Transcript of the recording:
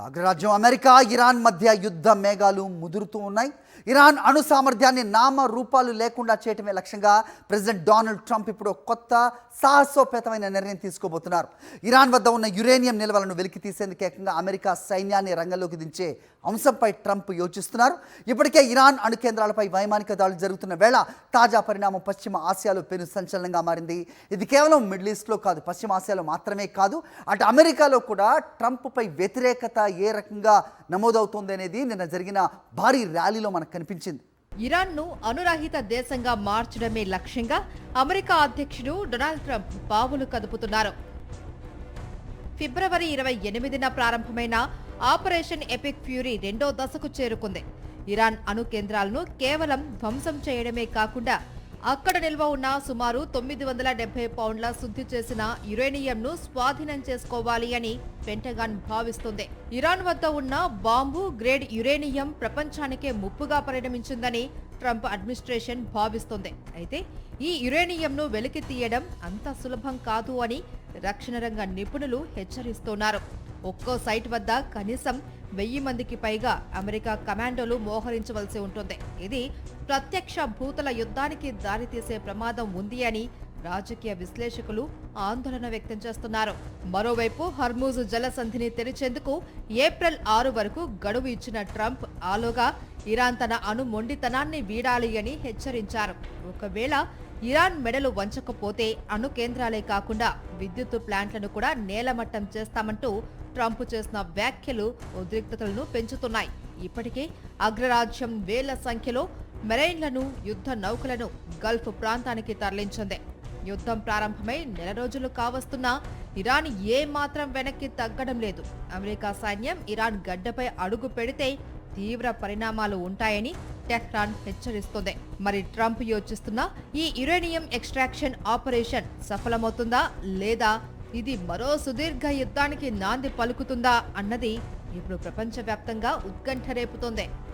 అగ్రరాజ్యం America Iran మధ్య యుద్ధ మేఘాలు ముదురుతూ ఉన్నాయి. ఇరాన్ అణు సామర్థ్యాన్ని నామరూపాలు లేకుండా చేయటమే లక్ష్యంగా ప్రెసిడెంట్ డొనాల్డ్ ట్రంప్ ఇప్పుడు కొత్త సాహసోపేతమైన నిర్ణయం తీసుకోబోతున్నారు. ఇరాన్ వద్ద ఉన్న యురేనియం నిల్వలను వెలికి తీసేందుకు ఏకంగా అమెరికా సైన్యాన్ని రంగంలోకి దించే అంశంపై ట్రంప్ యోచిస్తున్నారు. ఇప్పటికే ఇరాన్ అణు కేంద్రాలపై వైమానిక దాడులు జరుగుతున్న వేళ తాజా పరిణామం పశ్చిమ ఆసియాలో పెను సంచలనంగా మారింది. ఇది కేవలం మిడిల్ ఈస్ట్లో కాదు, పశ్చిమ ఆసియాలో మాత్రమే కాదు, అటు అమెరికాలో కూడా ట్రంప్పై వ్యతిరేకత ఏ రకంగా నమోదవుతోంది అనేది నిన్న జరిగిన భారీ ర్యాలీలో మనకు కనిపించింది. ఇరాన్ను అణురహిత దేశంగా మార్చడమే లక్ష్యంగా అమెరికా అధ్యక్షుడు డొనాల్డ్ ట్రంప్ పావులు కదుపుతున్నారు. ఫిబ్రవరి 28న ప్రారంభమైన ఆపరేషన్ ఎపిక్ ఫ్యూరీ రెండో దశకు చేరుకుంది. ఇరాన్ అణు కేంద్రాలను కేవలం ధ్వంసం చేయడమే కాకుండా అక్కడ నిల్వ ఉన్న సుమారు 970 పౌండ్ల శుద్ధి చేసిన యురేనియంను స్వాధీనం చేసుకోవాలి అని పెంటగాన్ భావిస్తుంది. ఇరాన్ వద్ద ఉన్న బాంబు గ్రేడ్ యురేనియం ప్రపంచానికే ముప్పుగా పరిణమించిందని ట్రంప్ అడ్మినిస్ట్రేషన్ భావిస్తుంది. అయితే ఈ యురేనియంను వెలికి తీయడం అంత సులభం కాదు అని రక్షణ రంగ నిపుణులు హెచ్చరిస్తున్నారు. ఒక్కో సైట్ వద్ద కనీసం 1000 మందికి పైగా అమెరికా కమాండోలు మోహరించవలసి ఉంటుంది. ఇది ప్రత్యక్ష భూతల యుద్ధానికి దారితీసే ప్రమాదం ఉంది అని రాజకీయ విశ్లేషకులు ఆందోళన వ్యక్తం చేస్తున్నారు. మరోవైపు హర్మూజ్ జలసంధిని తెరిచేందుకు ఏప్రిల్ 6 వరకు గడువు ఇచ్చిన ట్రంప్ ఆలోగా ఇరాన్ తన అణు మొండితనాన్ని వీడాలి అని హెచ్చరించారు. ఒకవేళ ఇరాన్ మెడలు వంచకపోతే అణు కేంద్రాలే కాకుండా విద్యుత్ ప్లాంట్లను కూడా నేలమట్టం చేస్తామంటూ ట్రంప్ చేసిన వ్యాఖ్యలు ఉద్రిక్తతలను పెంచుతున్నాయి. ఇప్పటికే అగ్రరాజ్యం వేల సంఖ్యలో మెరైన్లను, యుద్ధ నౌకలను గల్ఫ్ ప్రాంతానికి తరలించింది. యుద్ధం ప్రారంభమై నెల రోజులు కావస్తున్నా ఇరాన్ ఏ మాత్రం వెనక్కి తగ్గడం లేదు. అమెరికా సైన్యం ఇరాన్ గడ్డపై అడుగు పెడితే తీవ్ర పరిణామాలు ఉంటాయని టెహ్రాన్ హెచ్చరిస్తుంది. మరి ట్రంప్ యోచిస్తున్న ఈ యురేనియం ఎక్స్ట్రాక్షన్ ఆపరేషన్ సఫలమవుతుందా లేదా ఇది మరో సుదీర్ఘ యుద్ధానికి నాంది పలుకుతుందా అన్నది ఇప్పుడు ప్రపంచవ్యాప్తంగా ఉత్కంఠ రేపుతోంది.